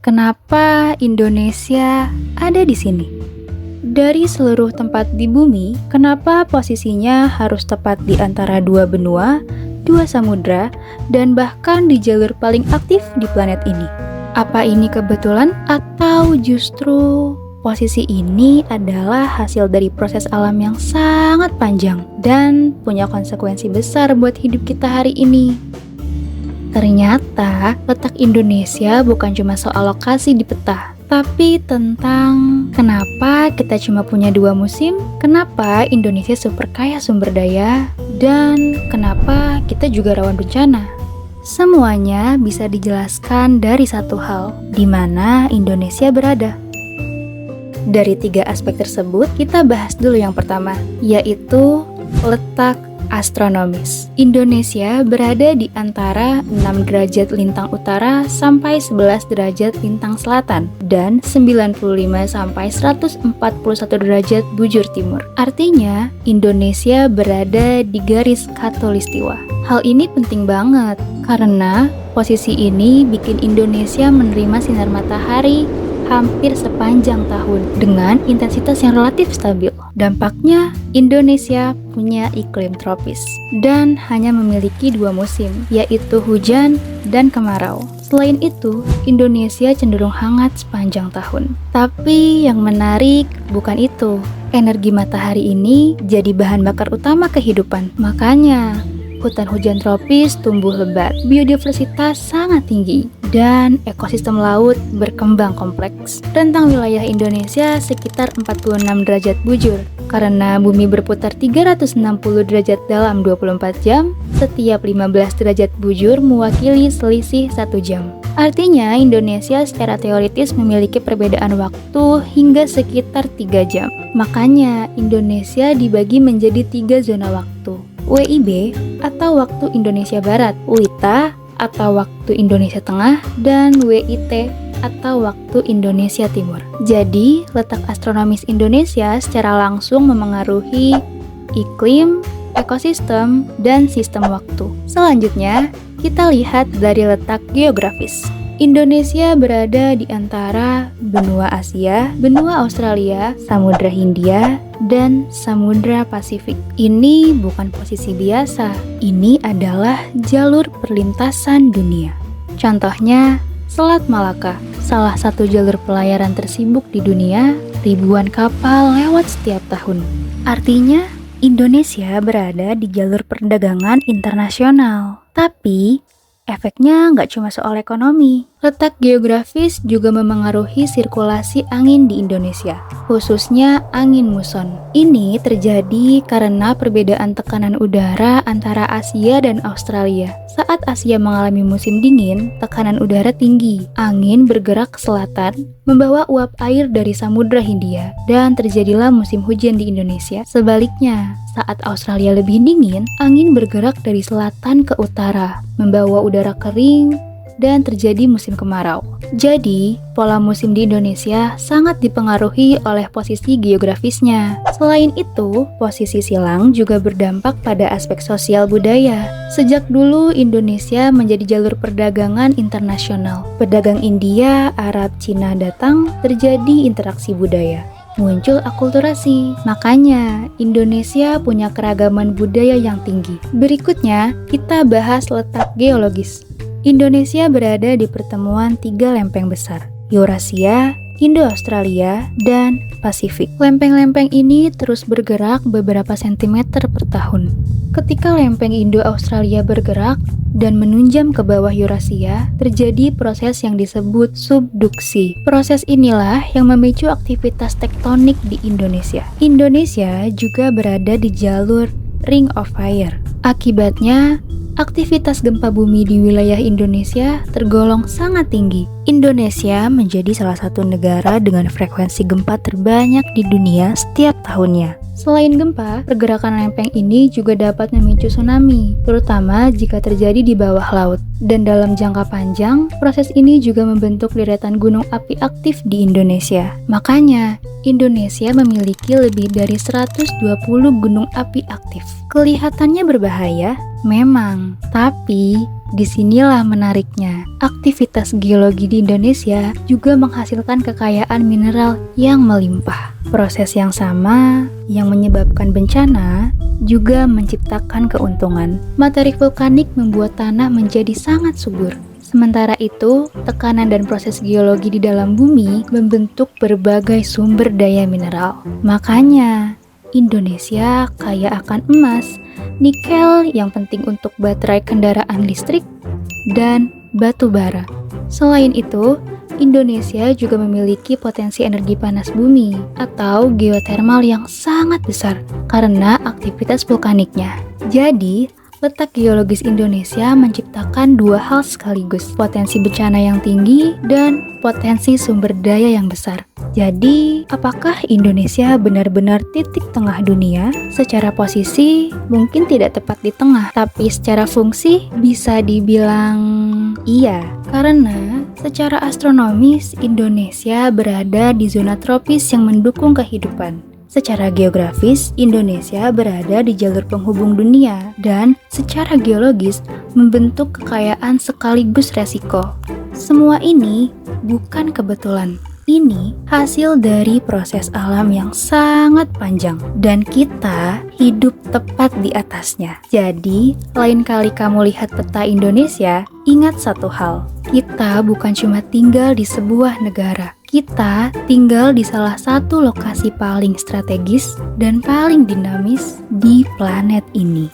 Kenapa Indonesia ada di sini? Dari seluruh tempat di bumi, kenapa posisinya harus tepat di antara dua benua, dua samudra, dan bahkan di jalur paling aktif di planet ini? Apa ini kebetulan atau justru posisi ini adalah hasil dari proses alam yang sangat panjang dan punya konsekuensi besar buat hidup kita hari ini? Ternyata letak Indonesia bukan cuma soal lokasi di peta, tapi tentang kenapa kita cuma punya 2 musim, kenapa Indonesia super kaya sumber daya, dan kenapa kita juga rawan bencana. Semuanya bisa dijelaskan dari satu hal, di mana Indonesia berada. Dari 3 aspek tersebut, kita bahas dulu yang pertama, yaitu letak astronomis. Indonesia berada di antara 6 derajat lintang utara sampai 11 derajat lintang selatan dan 95 sampai 141 derajat bujur timur. Artinya, Indonesia berada di garis khatulistiwa. Hal ini penting banget karena posisi ini bikin Indonesia menerima sinar matahari hampir sepanjang tahun dengan intensitas yang relatif stabil. Dampaknya, Indonesia punya iklim tropis dan hanya memiliki 2 musim, yaitu hujan dan kemarau. Selain itu, Indonesia cenderung hangat sepanjang tahun. Tapi yang menarik bukan itu. Energi matahari ini jadi bahan bakar utama kehidupan. Makanya, hutan hujan tropis tumbuh lebat, biodiversitas sangat tinggi, dan ekosistem laut berkembang kompleks. Rentang wilayah Indonesia sekitar 46 derajat bujur. Karena bumi berputar 360 derajat dalam 24 jam, setiap 15 derajat bujur mewakili selisih 1 jam. Artinya, Indonesia secara teoritis memiliki perbedaan waktu hingga sekitar 3 jam. Makanya, Indonesia dibagi menjadi 3 zona waktu. WIB atau waktu Indonesia Barat, WITA atau waktu Indonesia Tengah, dan WIT atau waktu Indonesia Timur. Jadi, letak astronomis Indonesia secara langsung memengaruhi iklim, ekosistem, dan sistem waktu. Selanjutnya, kita lihat dari letak geografis. Indonesia berada di antara benua Asia, benua Australia, Samudra Hindia, dan Samudra Pasifik. Ini bukan posisi biasa, ini adalah jalur perlintasan dunia. Contohnya, Selat Malaka, salah satu jalur pelayaran tersibuk di dunia, ribuan kapal lewat setiap tahun. Artinya, Indonesia berada di jalur perdagangan internasional. Tapi, efeknya nggak cuma soal ekonomi. Letak geografis juga memengaruhi sirkulasi angin di Indonesia, khususnya angin muson. Ini terjadi karena perbedaan tekanan udara antara Asia dan Australia. Saat Asia mengalami musim dingin, tekanan udara tinggi. Angin bergerak ke selatan, membawa uap air dari Samudra Hindia, dan terjadilah musim hujan di Indonesia. Sebaliknya, saat Australia lebih dingin, angin bergerak dari selatan ke utara, membawa udara kering, dan terjadi musim kemarau. Jadi, pola musim di Indonesia sangat dipengaruhi oleh posisi geografisnya. Selain itu, posisi silang juga berdampak pada aspek sosial budaya. Sejak dulu, Indonesia menjadi jalur perdagangan internasional. Pedagang India, Arab, Cina datang, terjadi interaksi budaya. Muncul akulturasi. Makanya, Indonesia punya keragaman budaya yang tinggi. Berikutnya, kita bahas letak geologis. Indonesia berada di pertemuan 3 lempeng besar, Eurasia, Indo-Australia, dan Pasifik. Lempeng-lempeng ini terus bergerak beberapa sentimeter per tahun. Ketika lempeng Indo-Australia bergerak dan menunjam ke bawah Eurasia, terjadi proses yang disebut subduksi. Proses inilah yang memicu aktivitas tektonik di Indonesia. Indonesia juga berada di jalur Ring of Fire. Akibatnya, aktivitas gempa bumi di wilayah Indonesia tergolong sangat tinggi. Indonesia menjadi salah satu negara dengan frekuensi gempa terbanyak di dunia setiap tahunnya. Selain gempa, pergerakan lempeng ini juga dapat memicu tsunami, terutama jika terjadi di bawah laut. Dan dalam jangka panjang, proses ini juga membentuk deretan gunung api aktif di Indonesia. Makanya, Indonesia memiliki lebih dari 120 gunung api aktif. Kelihatannya berbahaya, memang, tapi Disinilah menariknya, aktivitas geologi di Indonesia juga menghasilkan kekayaan mineral yang melimpah. Proses yang sama yang menyebabkan bencana juga menciptakan keuntungan. Materi vulkanik membuat tanah menjadi sangat subur. Sementara itu, tekanan dan proses geologi di dalam bumi membentuk berbagai sumber daya mineral. Makanya, Indonesia kaya akan emas, nikel yang penting untuk baterai kendaraan listrik, dan batu bara. Selain itu, Indonesia juga memiliki potensi energi panas bumi atau geotermal yang sangat besar karena aktivitas vulkaniknya. Jadi, letak geologis Indonesia menciptakan dua hal sekaligus, potensi bencana yang tinggi dan potensi sumber daya yang besar. Jadi, apakah Indonesia benar-benar titik tengah dunia? Secara posisi, mungkin tidak tepat di tengah, tapi secara fungsi bisa dibilang iya. Karena secara astronomis, Indonesia berada di zona tropis yang mendukung kehidupan. Secara geografis, Indonesia berada di jalur penghubung dunia dan secara geologis membentuk kekayaan sekaligus resiko. Semua ini bukan kebetulan. Ini hasil dari proses alam yang sangat panjang dan kita hidup tepat di atasnya. Jadi, lain kali kamu lihat peta Indonesia, ingat satu hal. Kita bukan cuma tinggal di sebuah negara. Kita tinggal di salah satu lokasi paling strategis dan paling dinamis di planet ini.